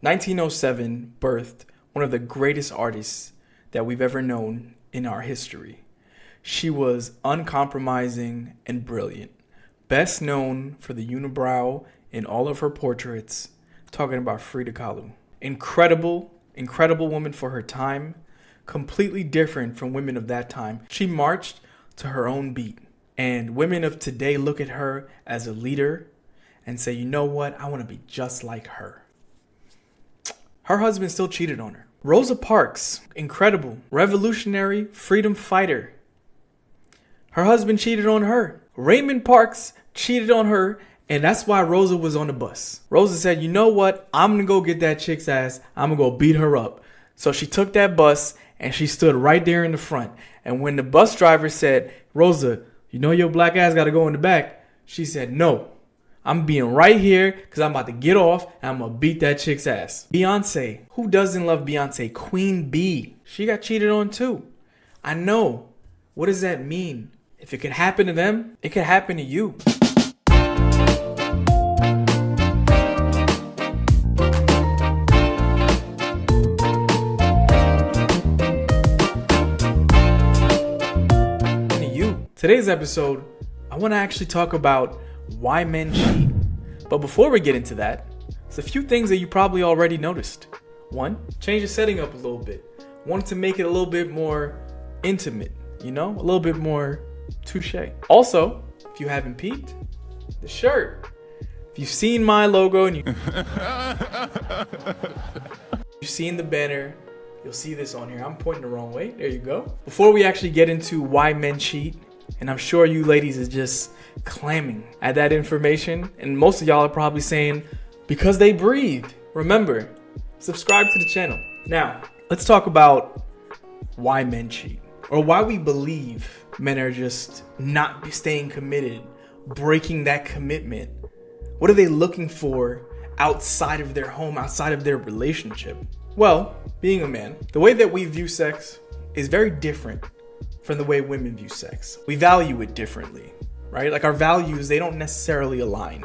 1907 birthed one of the greatest artists that we've ever known in our history. She was uncompromising and brilliant, best known for the unibrow in all of her portraits, talking about Frida Kahlo. Incredible woman for her time, completely different from women of that time. She marched to her own beat, and women of today look at her as a leader and say, you know what, I want to be just like her. Her husband still cheated on her. Rosa Parks, incredible, revolutionary, freedom fighter. Her husband cheated on her. Raymond Parks cheated on her, and that's why Rosa was on the bus. Rosa said, you know what? I'm going to go get that chick's ass. I'm going to go beat her up. So she took that bus, and she stood right there in the front. And when the bus driver said, Rosa, you know your black ass got to go in the back, she said, no. I'm being right here because I'm about to get off and I'm going to beat that chick's ass. Beyonce. Who doesn't love Beyonce? Queen Bee. She got cheated on too. I know. What does that mean? If it could happen to them, it could happen to you. Today's episode, I want to actually talk about why men cheat. But before we get into that, there's a few things that you probably already noticed. One, change the setting up a little bit. Wanted to make it a little bit more intimate, a little bit more touche. Also, if you haven't peeked, the shirt. If you've seen my logo and you've seen the banner, you'll see this on here. I'm pointing the wrong way. There you go. Before we actually get into why men cheat, and I'm sure you ladies is just clamming at that information. And most of y'all are probably saying, because they breathe. Remember, subscribe to the channel. Now, let's talk about why men cheat. Or why we believe men are just not staying committed, breaking that commitment. What are they looking for outside of their home, outside of their relationship? Well, being a man, the way that we view sex is very different from the way women view sex. We value it differently, right? Like our values, they don't necessarily align.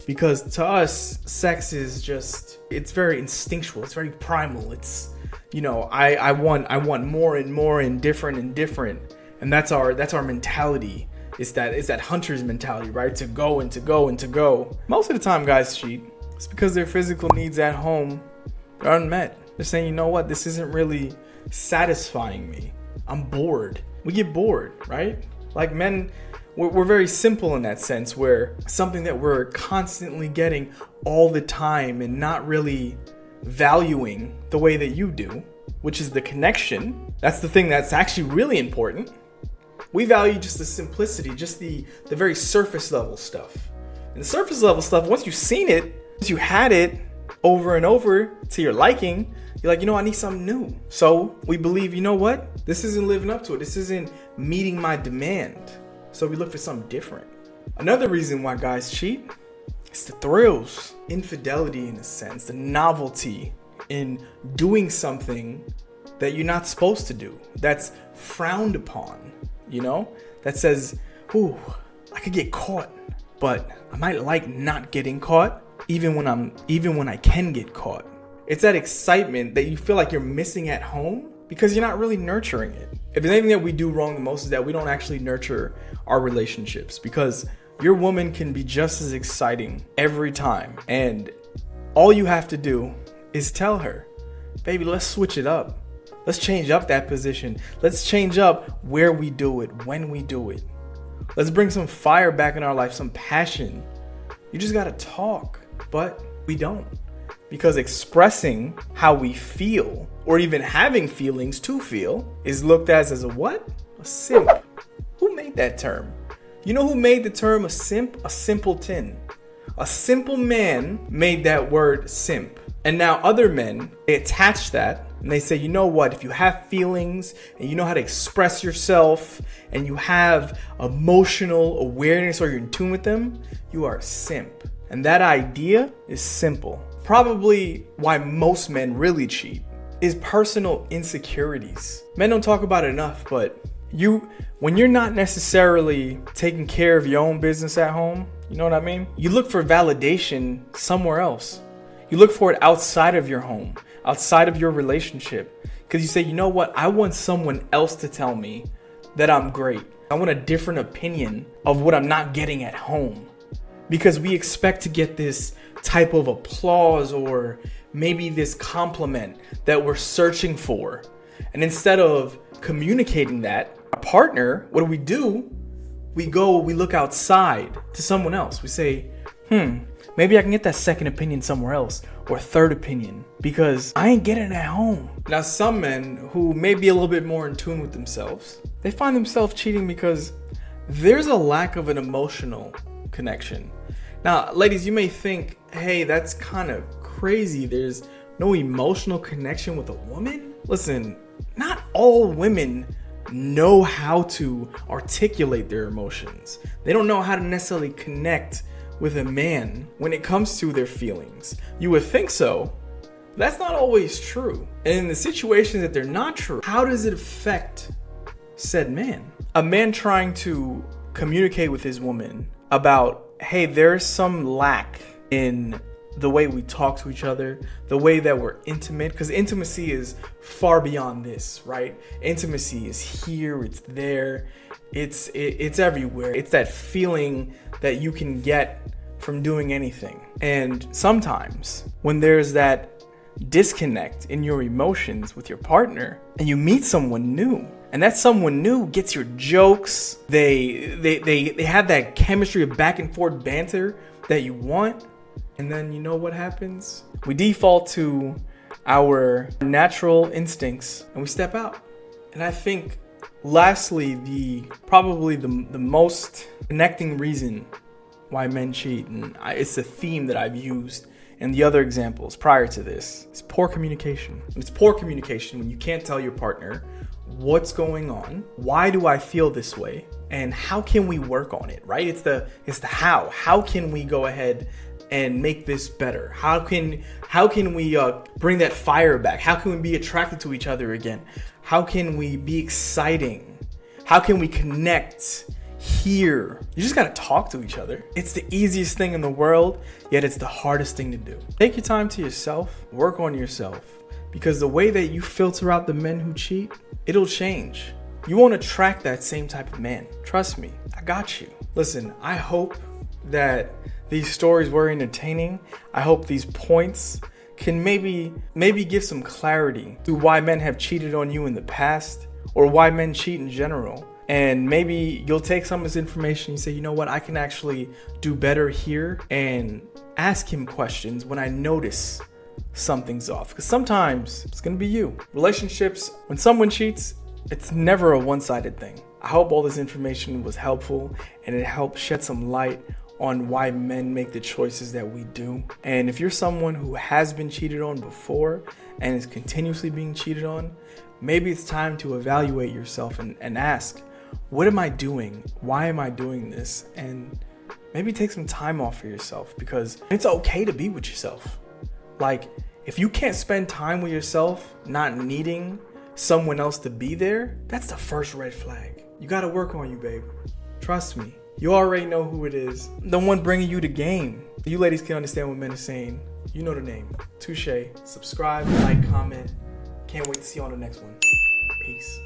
Because to us, sex is just, it's very instinctual. It's very primal. It's, I want more and more and different. And that's our mentality. It's that hunter's mentality, right? To go and to go and to go. Most of the time guys cheat. It's because their physical needs at home are unmet. They're saying, you know what? This isn't really satisfying me. I'm bored. We get bored, right? Like men, we're very simple in that sense, where something that we're constantly getting all the time and not really valuing the way that you do, which is the connection. That's the thing that's actually really important. We value just the simplicity, just the very surface level stuff. And the surface level stuff, once you've seen it, once you had it over and over to your liking, you're like, I need something new. So we believe, you know what? This isn't living up to it. This isn't meeting my demand. So we look for something different. Another reason why guys cheat is the thrills, infidelity in a sense, the novelty in doing something that you're not supposed to do, that's frowned upon, that says, ooh, I could get caught, but I might like not getting caught even when I can get caught. It's that excitement that you feel like you're missing at home because you're not really nurturing it. If there's anything that we do wrong the most is that we don't actually nurture our relationships, because your woman can be just as exciting every time. And all you have to do is tell her, baby, let's switch it up. Let's change up that position. Let's change up where we do it, when we do it. Let's bring some fire back in our life, some passion. You just gotta talk, but we don't. Because expressing how we feel, or even having feelings to feel, is looked at as a what? A simp. Who made that term? You know who made the term a simp? A simpleton. A simple man made that word simp. And now other men, they attach that and they say, you know what? If you have feelings and you know how to express yourself and you have emotional awareness, or you're in tune with them, you are a simp. And that idea is simple. Probably why most men really cheat is personal insecurities. Men don't talk about it enough, but when you're not necessarily taking care of your own business at home, you know what I mean? You look for validation somewhere else. You look for it outside of your home, outside of your relationship. Because you say, you know what? I want someone else to tell me that I'm great. I want a different opinion of what I'm not getting at home. Because we expect to get this type of applause or maybe this compliment that we're searching for. And instead of communicating that, our partner, what do? We look outside to someone else. We say, maybe I can get that second opinion somewhere else, or third opinion, because I ain't getting it at home. Now, some men who may be a little bit more in tune with themselves, they find themselves cheating because there's a lack of an emotional connection. Now, ladies, you may think, hey, that's kind of crazy. There's no emotional connection with a woman. Listen, not all women know how to articulate their emotions. They don't know how to necessarily connect with a man when it comes to their feelings. You would think so, but that's not always true. And in the situations that they're not true, how does it affect said man? A man trying to communicate with his woman about, hey, there's some lack in the way we talk to each other, the way that we're intimate, because intimacy is far beyond this, right? Intimacy is here, it's there, it's everywhere. It's that feeling that you can get from doing anything. And sometimes when there's that disconnect in your emotions with your partner and you meet someone new, and that someone new gets your jokes, they have that chemistry of back and forth banter that you want. And then you know what happens? We default to our natural instincts and we step out. And I think lastly, probably the most connecting reason why men cheat, and it's a theme that I've used in the other examples prior to this, is poor communication. It's poor communication when you can't tell your partner what's going on, why do I feel this way, and how can we work on it, right? It's the how can we go ahead and make this better? How can we bring that fire back? How can we be attracted to each other again? How can we be exciting? How can we connect here? You just gotta talk to each other. It's the easiest thing in the world, yet it's the hardest thing to do. Take your time to yourself, work on yourself, because the way that you filter out the men who cheat, it'll change. You won't attract that same type of man. Trust me, I got you. Listen, I hope that these stories were entertaining. I hope these points can maybe give some clarity to why men have cheated on you in the past, or why men cheat in general. And maybe you'll take some of this information and say, you know what, I can actually do better here, and ask him questions when I notice something's off. Because sometimes it's gonna be you. Relationships, when someone cheats, it's never a one-sided thing. I hope all this information was helpful and it helped shed some light on why men make the choices that we do. And if you're someone who has been cheated on before and is continuously being cheated on, maybe it's time to evaluate yourself and ask, what am I doing? Why am I doing this? And maybe take some time off for yourself, because it's okay to be with yourself. Like, if you can't spend time with yourself, not needing someone else to be there, that's the first red flag. You gotta work on you, babe. Trust me. You already know who it is. The one bringing you the game. You ladies can understand what men are saying. You know the name. Touche. Subscribe, like, comment. Can't wait to see you on the next one. Peace.